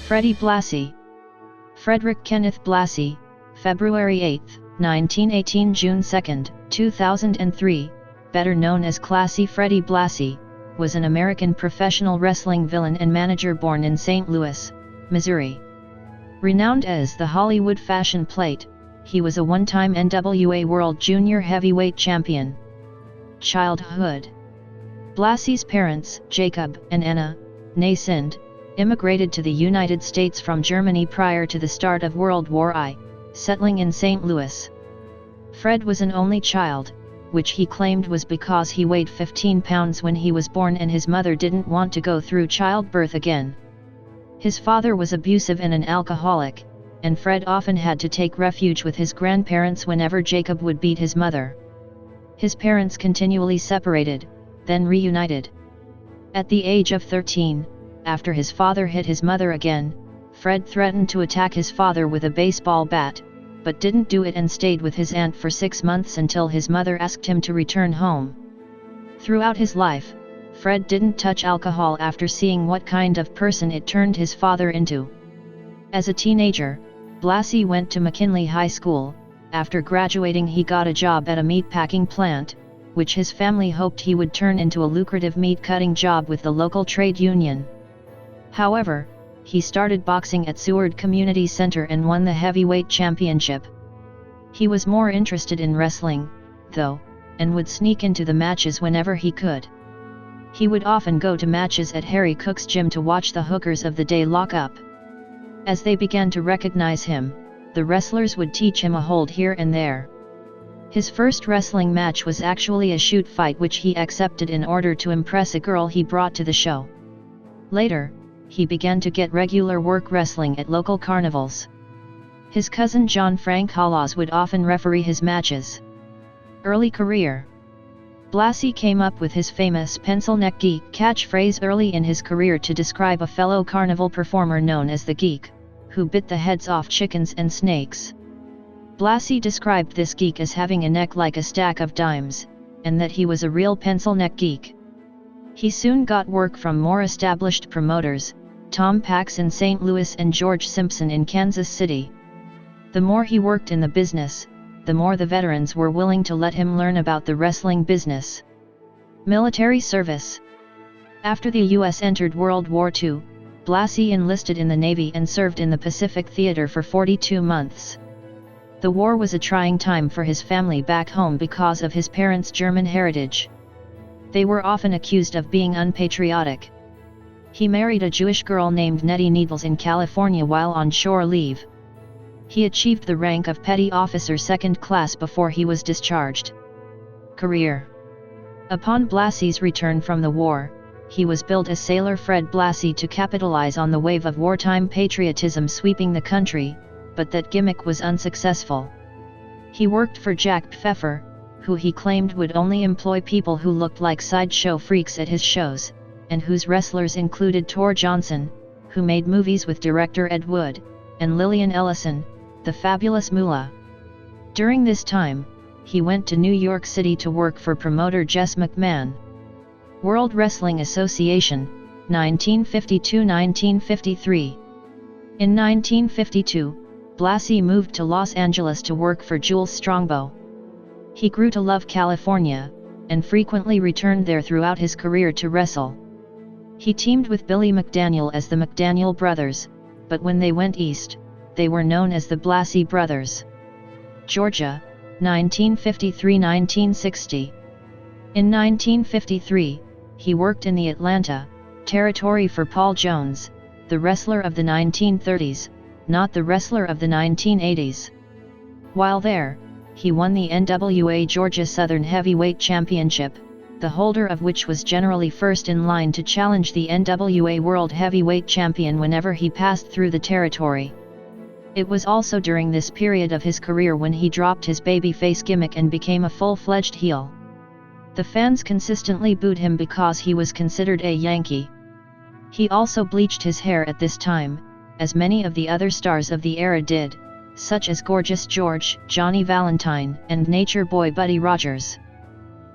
Freddie Blassie. Frederick Kenneth Blassie, February 8, 1918 – June 2, 2003, better known as Classy Freddie Blassie, was an American professional wrestling villain and manager born in St. Louis, Missouri. Renowned as the Hollywood Fashion Plate, he was a one-time NWA World Junior Heavyweight Champion. Childhood. Blassie's parents, Jacob and Anna, née Sind, immigrated to the United States from Germany prior to the start of World War I, settling in St. Louis. Fred was an only child, which he claimed was because he weighed 15 pounds when he was born and his mother didn't want to go through childbirth again. His father was abusive and an alcoholic, and Fred often had to take refuge with his grandparents whenever Jacob would beat his mother. His parents continually separated, then reunited. At the age of 13, after his father hit his mother again, Fred threatened to attack his father with a baseball bat, but didn't do it and stayed with his aunt for 6 months until his mother asked him to return home. Throughout his life, Fred didn't touch alcohol after seeing what kind of person it turned his father into. As a teenager, Blassie went to McKinley High School. After graduating, he got a job at a meatpacking plant, which his family hoped he would turn into a lucrative meat-cutting job with the local trade union. However, he started boxing at Seward Community Center and won the heavyweight championship. He was more interested in wrestling, though, and would sneak into the matches whenever he could. He would often go to matches at Harry Cook's gym to watch the hookers of the day lock up. As they began to recognize him, the wrestlers would teach him a hold here and there. His first wrestling match was actually a shoot fight which he accepted in order to impress a girl he brought to the show. Later, he began to get regular work wrestling at local carnivals. His cousin John Frank Hawlaws would often referee his matches. Early career. Blassie came up with his famous pencil neck geek catchphrase early in his career to describe a fellow carnival performer known as the Geek, who bit the heads off chickens and snakes. Blassie described this geek as having a neck like a stack of dimes, and that he was a real pencil neck geek. He soon got work from more established promoters, Tom Pax in St. Louis and George Simpson in Kansas City. The more he worked in the business, the more the veterans were willing to let him learn about the wrestling business. Military service. After the U.S. entered World War II, Blassie enlisted in the Navy and served in the Pacific Theater for 42 months. The war was a trying time for his family back home because of his parents' German heritage. They were often accused of being unpatriotic. He married a Jewish girl named Nettie Needles in California while on shore leave. He achieved the rank of Petty Officer Second Class before he was discharged. Career. Upon Blassie's return from the war, he was billed as Sailor Fred Blassie to capitalize on the wave of wartime patriotism sweeping the country, but that gimmick was unsuccessful. He worked for Jack Pfeffer, who he claimed would only employ people who looked like sideshow freaks at his shows, and whose wrestlers included Tor Johnson, who made movies with director Ed Wood, and Lillian Ellison, the Fabulous Moolah. During this time, he went to New York City to work for promoter Jess McMahon. World Wrestling Association, 1952–1953. In 1952, Blassie moved to Los Angeles to work for Jules Strongbow. He grew to love California, and frequently returned there throughout his career to wrestle. He teamed with Billy McDaniel as the McDaniel Brothers, but when they went east, they were known as the Blassie Brothers. Georgia, 1953–1960. In 1953, he worked in the Atlanta territory for Paul Jones, the wrestler of the 1930s, not the wrestler of the 1980s. While there, he won the NWA Georgia Southern Heavyweight Championship, the holder of which was generally first in line to challenge the NWA World Heavyweight Champion whenever he passed through the territory. It was also during this period of his career when he dropped his babyface gimmick and became a full-fledged heel. The fans consistently booed him because he was considered a Yankee. He also bleached his hair at this time, as many of the other stars of the era did, such as Gorgeous George, Johnny Valentine, and Nature Boy Buddy Rogers.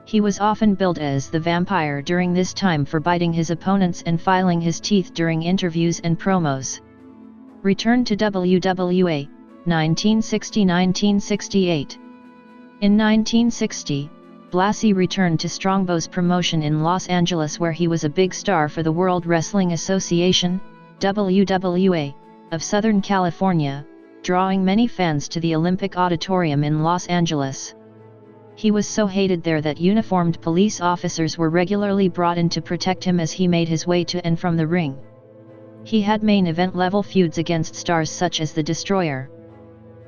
He was often billed as the Vampire during this time for biting his opponents and filing his teeth during interviews and promos. Returned to WWA, 1960–1968. In 1960, Blassie returned to Strongbow's promotion in Los Angeles, where he was a big star for the World Wrestling Association, WWA, of Southern California, drawing many fans to the Olympic Auditorium in Los Angeles. He was so hated there that uniformed police officers were regularly brought in to protect him as he made his way to and from the ring. He had main event level feuds against stars such as The Destroyer.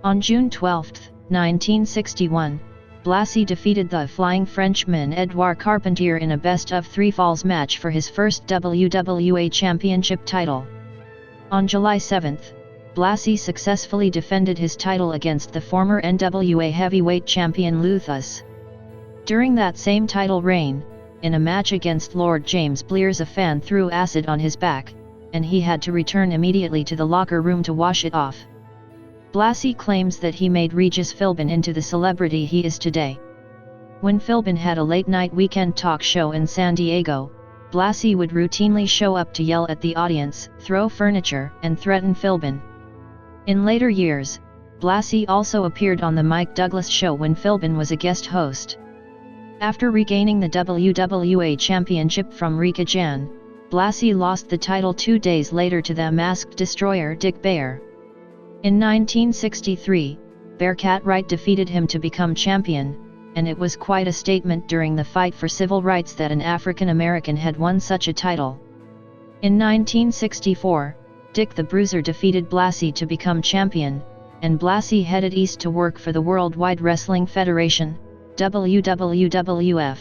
On June 12, 1961, Blassie defeated the Flying Frenchman Edouard Carpentier in a best-of-3 falls match for his first WWA Championship title. On July 7, Blassie successfully defended his title against the former NWA heavyweight champion Luthus. During that same title reign, in a match against Lord James Blears, a fan threw acid on his back, and he had to return immediately to the locker room to wash it off. Blassie claims that he made Regis Philbin into the celebrity he is today. When Philbin had a late-night weekend talk show in San Diego, Blassie would routinely show up to yell at the audience, throw furniture, and threaten Philbin. In later years, Blassie also appeared on The Mike Douglas Show when Philbin was a guest host. After regaining the WWA Championship from Rika Jan, Blassie lost the title 2 days later to the Masked Destroyer Dick Bayer. In 1963, Bearcat Wright defeated him to become champion, and it was quite a statement during the fight for civil rights that an African American had won such a title. In 1964, Dick the Bruiser defeated Blassie to become champion, and Blassie headed east to work for the Worldwide Wrestling Federation, WWF.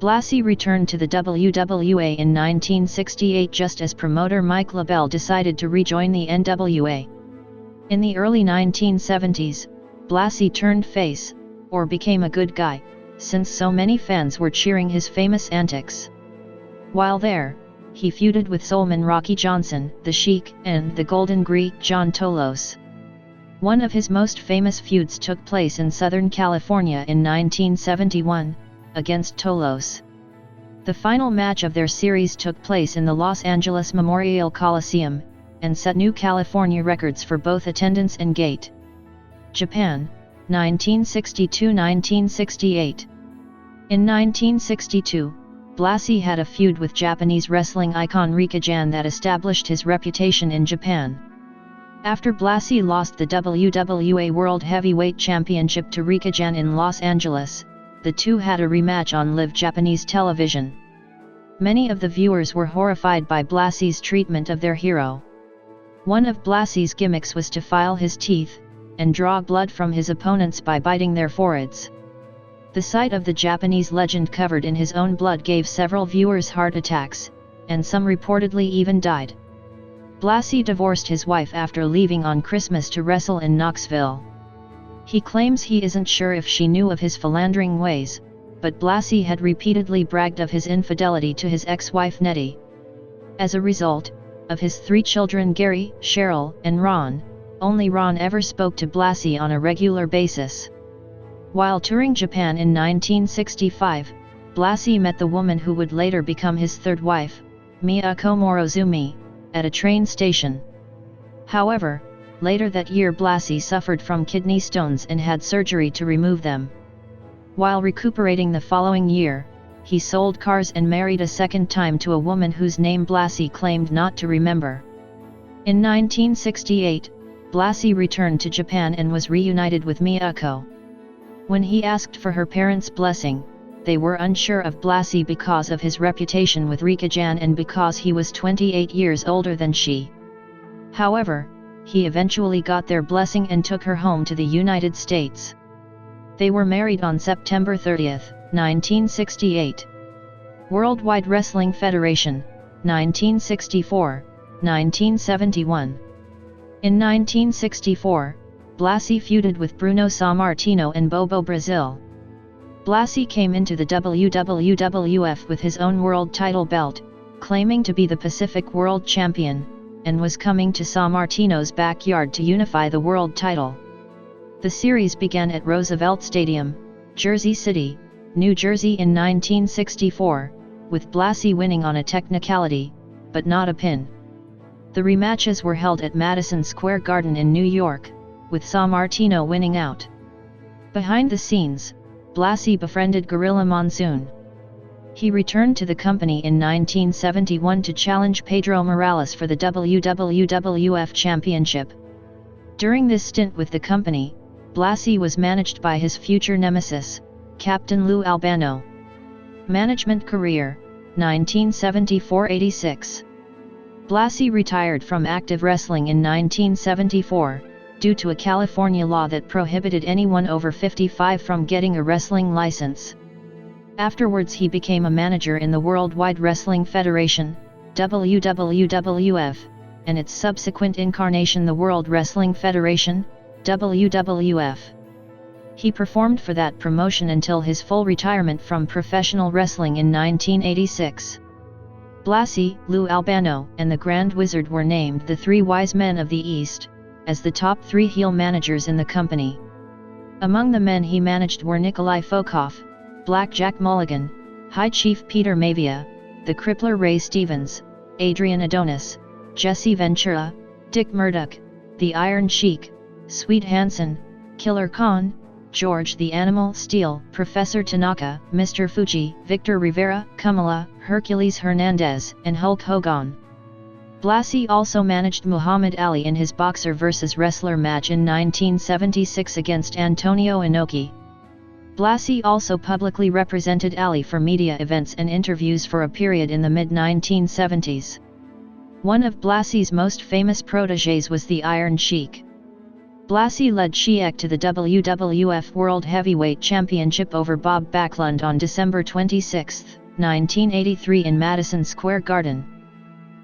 Blassie returned to the WWA in 1968 just as promoter Mike LaBelle decided to rejoin the NWA. In the early 1970s, Blassie turned face, or became a good guy, since so many fans were cheering his famous antics. While there, he feuded with Soulman Rocky Johnson, The Sheik, and the Golden Greek John Tolos. One of his most famous feuds took place in Southern California in 1971, against Tolos. The final match of their series took place in the Los Angeles Memorial Coliseum, and set new California records for both attendance and gate. Japan, 1962–1968. In 1962, Blassie had a feud with Japanese wrestling icon Rika Jan that established his reputation in Japan. After Blassie lost the WWA World Heavyweight Championship to Rika Jan in Los Angeles, the two had a rematch on live Japanese television. Many of the viewers were horrified by Blassie's treatment of their hero. One of Blassie's gimmicks was to file his teeth, and draw blood from his opponents by biting their foreheads. The sight of the Japanese legend covered in his own blood gave several viewers heart attacks, and some reportedly even died. Blassie divorced his wife after leaving on Christmas to wrestle in Knoxville. He claims he isn't sure if she knew of his philandering ways, but Blassie had repeatedly bragged of his infidelity to his ex-wife Nettie. As a result, of his 3 children Gary, Cheryl, and Ron, only Ron ever spoke to Blassie on a regular basis. While touring Japan in 1965, Blassie met the woman who would later become his third wife, Miyako Morozumi, at a train station. However, later that year Blassie suffered from kidney stones and had surgery to remove them. While recuperating the following year, he sold cars and married a second time to a woman whose name Blassie claimed not to remember. In 1968, Blassie returned to Japan and was reunited with Miyako. When he asked for her parents' blessing, they were unsure of Blassie because of his reputation with Rika Jan and because he was 28 years older than she. However, he eventually got their blessing and took her home to the United States. They were married on September 30, 1968. Worldwide Wrestling Federation, 1964, 1971. In 1964, Blassie feuded with Bruno Sammartino and Bobo Brazil. Blassie came into the WWF with his own world title belt, claiming to be the Pacific World Champion, and was coming to Sammartino's backyard to unify the world title. The series began at Roosevelt Stadium, Jersey City, New Jersey in 1964, with Blassie winning on a technicality, but not a pin. The rematches were held at Madison Square Garden in New York, with Sammartino winning out. Behind the scenes, Blassie befriended Gorilla Monsoon. He returned to the company in 1971 to challenge Pedro Morales for the WWF Championship. During this stint with the company, Blassie was managed by his future nemesis, Captain Lou Albano. Management career, 1974–86. Blassie retired from active wrestling in 1974, due to a California law that prohibited anyone over 55 from getting a wrestling license. Afterwards he became a manager in the Worldwide Wrestling Federation, WWF, and its subsequent incarnation the World Wrestling Federation, WWF. He performed for that promotion until his full retirement from professional wrestling in 1986. Blassie, Lou Albano, and the Grand Wizard were named the Three Wise Men of the East, as the top 3 heel managers in the company. Among the men he managed were Nikolai Fokoff, Black Jack Mulligan, High Chief Peter Maivia, the Crippler Ray Stevens, Adrian Adonis, Jesse Ventura, Dick Murdoch, the Iron Sheik, Sweet Hansen, Killer Khan, George the Animal Steele, Professor Tanaka, Mr. Fuji, Victor Rivera, Kamala, Hercules Hernandez, and Hulk Hogan. Blassie also managed Muhammad Ali in his boxer vs. wrestler match in 1976 against Antonio Inoki. Blassie also publicly represented Ali for media events and interviews for a period in the mid-1970s. One of Blassie's most famous protégés was the Iron Sheik. Blassie led Sheik to the WWF World Heavyweight Championship over Bob Backlund on December 26, 1983 in Madison Square Garden.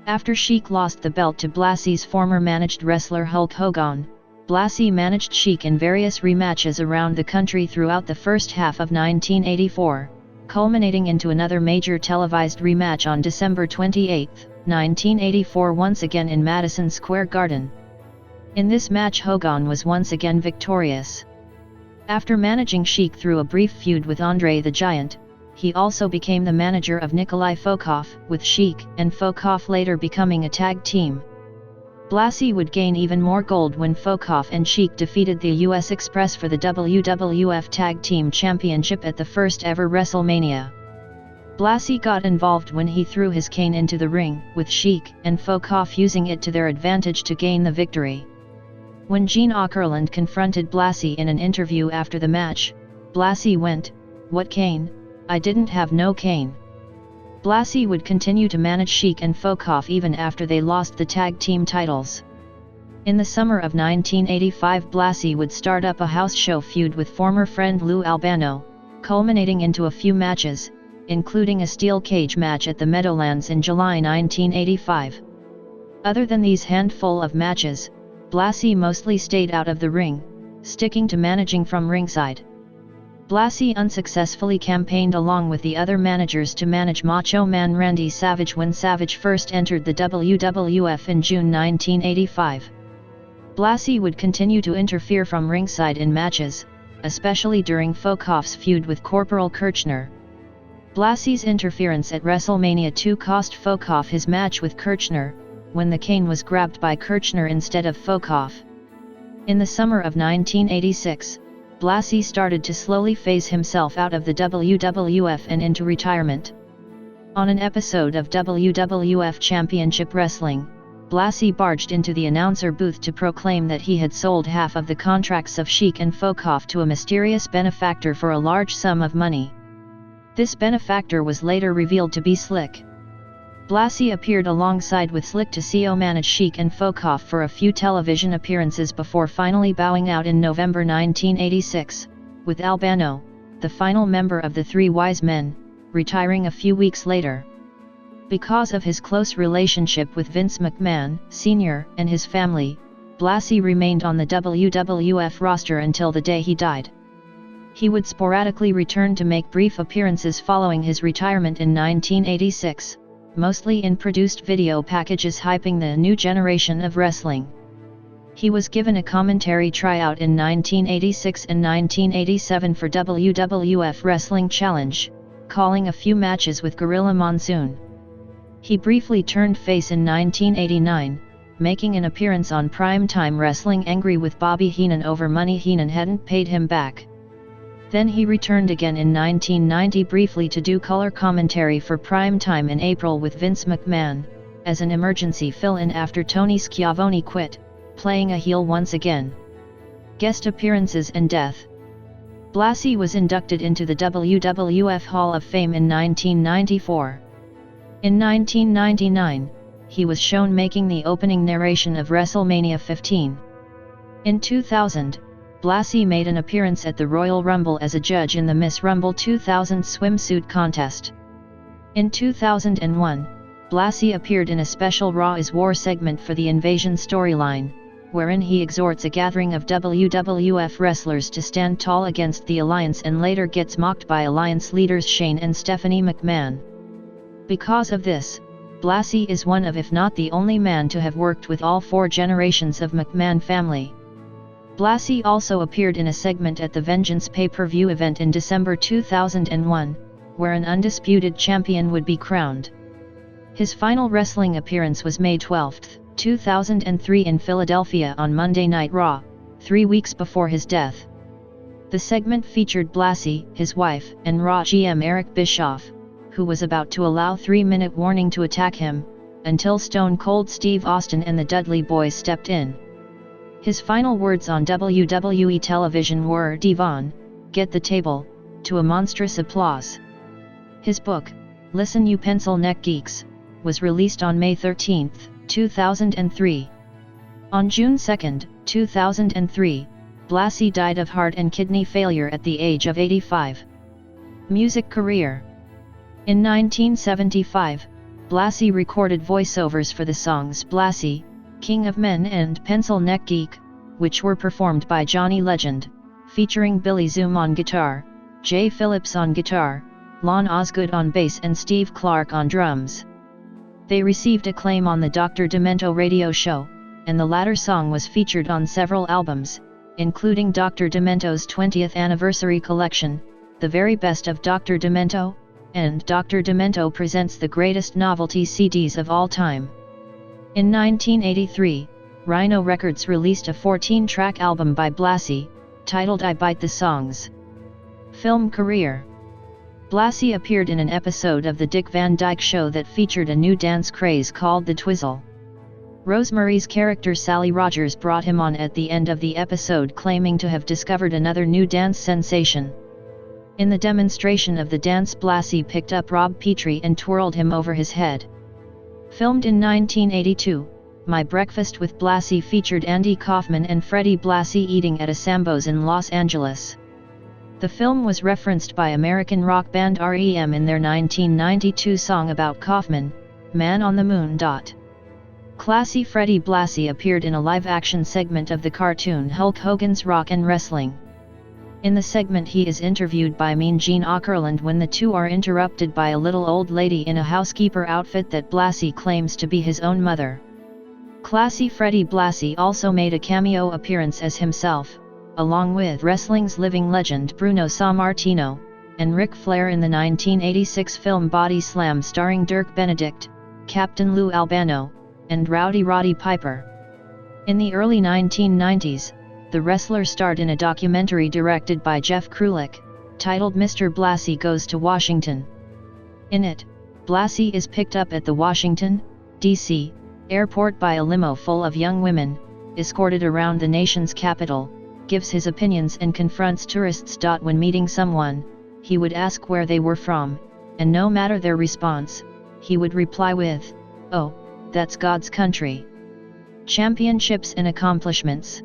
After Sheik lost the belt to Blassie's former managed wrestler Hulk Hogan, Blassie managed Sheik in various rematches around the country throughout the first half of 1984, culminating into another major televised rematch on December 28, 1984 once again in Madison Square Garden. In this match Hogan was once again victorious. After managing Sheik through a brief feud with Andre the Giant, he also became the manager of Nikolai Fokoff, with Sheik and Fokoff later becoming a tag team. Blassie would gain even more gold when Fokoff and Sheik defeated the US Express for the WWF Tag Team Championship at the first ever WrestleMania. Blassie got involved when he threw his cane into the ring, with Sheik and Fokoff using it to their advantage to gain the victory. When Gene Okerlund confronted Blassie in an interview after the match, Blassie went, "What cane? I didn't have no cane." Blassie would continue to manage Sheik and Fokoff even after they lost the tag team titles. In the summer of 1985 Blassie would start up a house show feud with former friend Lou Albano, culminating into a few matches, including a steel cage match at the Meadowlands in July 1985. Other than these handful of matches, Blassie mostly stayed out of the ring, sticking to managing from ringside. Blassie unsuccessfully campaigned along with the other managers to manage Macho Man Randy Savage when Savage first entered the WWF in June 1985. Blassie would continue to interfere from ringside in matches, especially during Fokoff's feud with Corporal Kirchner. Blassie's interference at WrestleMania 2 cost Fokoff his match with Kirchner, when the cane was grabbed by Kirchner instead of Fokoff. In the summer of 1986, Blassie started to slowly phase himself out of the WWF and into retirement. On an episode of WWF Championship Wrestling, Blassie barged into the announcer booth to proclaim that he had sold half of the contracts of Sheik and Fokoff to a mysterious benefactor for a large sum of money. This benefactor was later revealed to be Slick. Blassie appeared alongside with Slick to co-manage Sheik and Fokoff for a few television appearances before finally bowing out in November 1986, with Albano, the final member of the Three Wise Men, retiring a few weeks later. Because of his close relationship with Vince McMahon, Sr., and his family, Blassie remained on the WWF roster until the day he died. He would sporadically return to make brief appearances following his retirement in 1986. Mostly in produced video packages hyping the new generation of wrestling. He was given a commentary tryout in 1986 and 1987 for WWF Wrestling Challenge, calling a few matches with Gorilla Monsoon. He briefly turned face in 1989, making an appearance on Primetime Wrestling, angry with Bobby Heenan over money Heenan hadn't paid him back. Then he returned again in 1990 briefly to do color commentary for Primetime in April with Vince McMahon, as an emergency fill-in after Tony Schiavone quit, playing a heel once again. Guest appearances and death. Blassie was inducted into the WWF Hall of Fame in 1994. In 1999, he was shown making the opening narration of WrestleMania 15. In 2000, Blassie made an appearance at the Royal Rumble as a judge in the Miss Rumble 2000 swimsuit contest. In 2001, Blassie appeared in a special Raw is War segment for the Invasion storyline, wherein he exhorts a gathering of WWF wrestlers to stand tall against the Alliance and later gets mocked by Alliance leaders Shane and Stephanie McMahon. Because of this, Blassie is one of, if not the only man to have worked with all 4 generations of McMahon family. Blassie also appeared in a segment at the Vengeance pay-per-view event in December 2001, where an undisputed champion would be crowned. His final wrestling appearance was May 12, 2003 in Philadelphia on Monday Night Raw, 3 weeks before his death. The segment featured Blassie, his wife, and Raw GM Eric Bischoff, who was about to allow 3-minute warning to attack him, until Stone Cold Steve Austin and the Dudley Boys stepped in. His final words on WWE television were "Devon, get the table," to a monstrous applause. His book, Listen You Pencil Neck Geeks, was released on May 13, 2003. On June 2, 2003, Blassie died of heart and kidney failure at the age of 85. Music career. In 1975, Blassie recorded voiceovers for the songs Blassie, King of Men and Pencil Neck Geek, which were performed by Johnny Legend, featuring Billy Zoom on guitar, Jay Phillips on guitar, Lon Osgood on bass and Steve Clark on drums. They received acclaim on the Dr. Demento radio show, and the latter song was featured on several albums, including Dr. Demento's 20th anniversary collection, The Very Best of Dr. Demento, and Dr. Demento Presents the Greatest Novelty CDs of All Time. In 1983, Rhino Records released a 14-track album by Blassie, titled I Bite the Songs. Film career. Blassie appeared in an episode of The Dick Van Dyke Show that featured a new dance craze called the Twizzle. Rosemary's character Sally Rogers brought him on at the end of the episode, claiming to have discovered another new dance sensation. In the demonstration of the dance, Blassie picked up Rob Petrie and twirled him over his head. Filmed in 1982, My Breakfast with Blassie featured Andy Kaufman and Freddie Blassie eating at a Sambo's in Los Angeles. The film was referenced by American rock band REM in their 1992 song about Kaufman, Man on the Moon. Classy Freddie Blassie appeared in a live-action segment of the cartoon Hulk Hogan's Rock and Wrestling. In the segment he is interviewed by Mean Gene Okerlund when the two are interrupted by a little old lady in a housekeeper outfit that Blassie claims to be his own mother. Classy Freddie Blassie also made a cameo appearance as himself, along with wrestling's living legend Bruno Sammartino, and Ric Flair in the 1986 film Body Slam starring Dirk Benedict, Captain Lou Albano, and Rowdy Roddy Piper. In the early 1990s, the wrestler starred in a documentary directed by Jeff Krulik, titled Mr. Blassie Goes to Washington. In it, Blassie is picked up at the Washington, D.C., airport by a limo full of young women, escorted around the nation's capital, gives his opinions and confronts tourists. When meeting someone, he would ask where they were from, and no matter their response, he would reply with, "Oh, that's God's country." Championships and accomplishments.